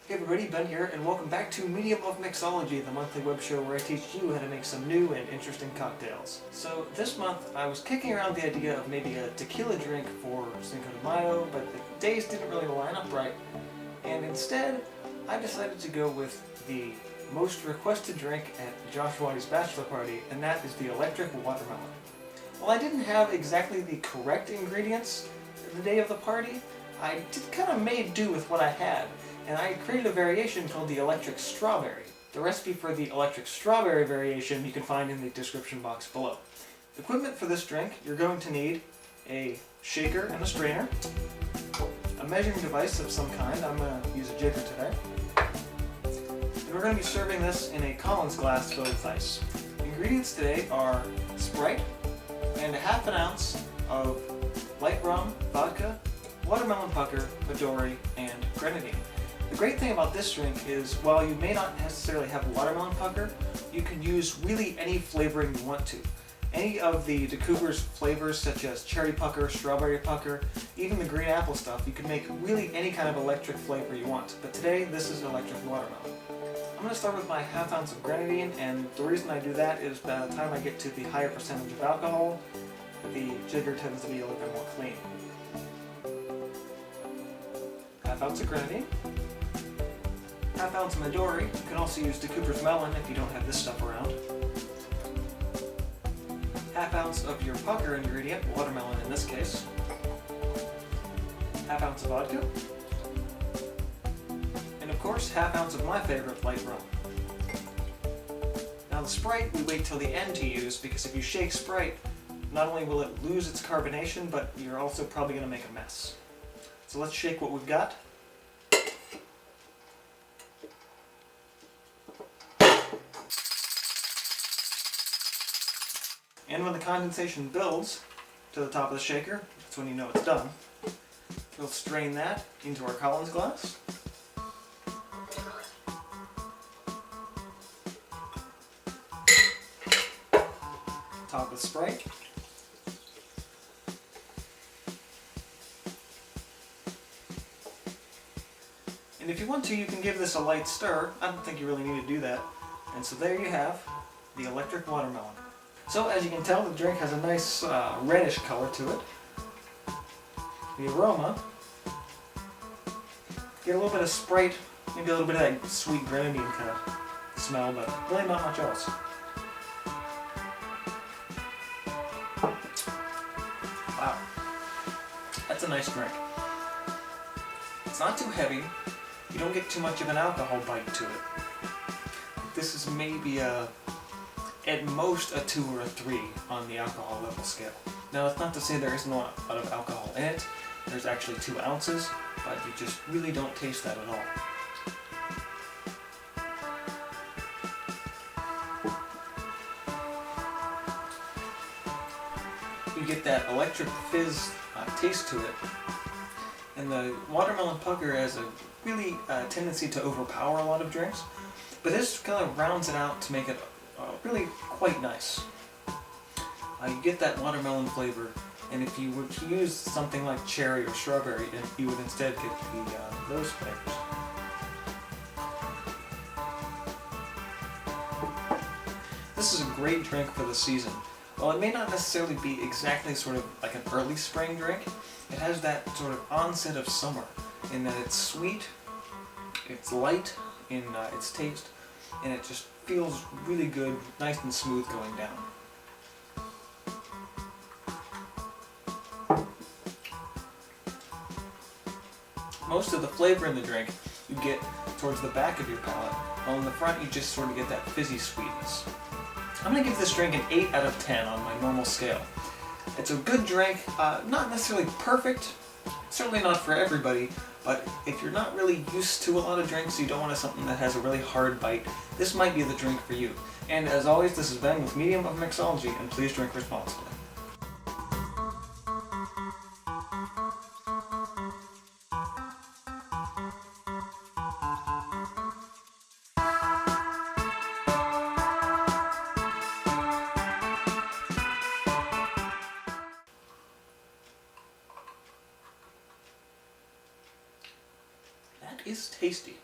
Hey everybody, Ben here, and welcome back to Medium of Mixology, the monthly web show where I teach you how to make some new and interesting cocktails. So this month I was kicking around the idea of maybe a tequila drink for Cinco de Mayo, but the days didn't really line up right, and instead I decided to go with the most requested drink at Josh Waddey's bachelor party, and that is the electric watermelon. While I didn't have exactly the correct ingredients the day of the party, I kind of made do with what I had. And I created a variation called the electric strawberry. The recipe for the electric strawberry variation you can find in the description box below. The equipment for this drink, you're going to need a shaker and a strainer, a measuring device of some kind. I'm going to use a jigger today. And we're going to be serving this in a Collins glass filled with ice. The ingredients today are Sprite and a half an ounce of Light Rum, vodka, watermelon pucker, Midori, and Grenadine. The great thing about this drink is, while you may not necessarily have watermelon pucker, you can use really any flavoring you want to. Any of the DeCouper's flavors such as cherry pucker, strawberry pucker, even the green apple stuff, you can make really any kind of electric flavor you want. But today, this is electric watermelon. I'm going to start with my half ounce of Grenadine, and the reason I do that is by the time I get to the higher percentage of alcohol, the jigger tends to be a little bit more clean. Half ounce of Grenadine. Half ounce of Midori. You can also use DeCouper's Melon if you don't have this stuff around. Half ounce of your pucker ingredient, watermelon in this case. Half ounce of vodka. And of course, half ounce of my favorite, Light Rum. Now the Sprite we wait till the end to use, because if you shake Sprite, not only will it lose its carbonation, but you're also probably going to make a mess. So let's shake what we've got. And when the condensation builds to the top of the shaker, that's when you know it's done. We'll strain that into our Collins glass. Top with Sprite. And if you want to, you can give this a light stir. I don't think you really need to do that. And so there you have the electric watermelon. So as you can tell, the drink has a nice reddish color to it. The aroma, get a little bit of Sprite, maybe a little bit of that sweet Grenadine kind of smell, but really not much else. Wow, that's a nice drink. It's not too heavy. You don't get too much of an alcohol bite to it. This is maybe at most a 2 or a 3 on the alcohol level scale. Now it's not to say there isn't a lot of alcohol in it. There's actually 2 ounces, but you just really don't taste that at all. You get that electric fizz taste to it. And the watermelon pucker has a really tendency to overpower a lot of drinks, but this kind of rounds it out to make it really quite nice. You get that watermelon flavor, and if you were to use something like cherry or strawberry, you would instead get those flavors. This is a great drink for the season. While it may not necessarily be exactly sort of like an early spring drink, it has that sort of onset of summer in that it's sweet, it's light in its taste, and it just feels really good, nice and smooth going down. Most of the flavor in the drink you get towards the back of your palate, while in the front you just sort of get that fizzy sweetness. I'm going to give this drink an 8 out of 10 on my normal scale. It's a good drink, not necessarily perfect, certainly not for everybody, but if you're not really used to a lot of drinks, you don't want something that has a really hard bite, this might be the drink for you. And as always, this has been with Medium of Mixology, and please drink responsibly. That is tasty.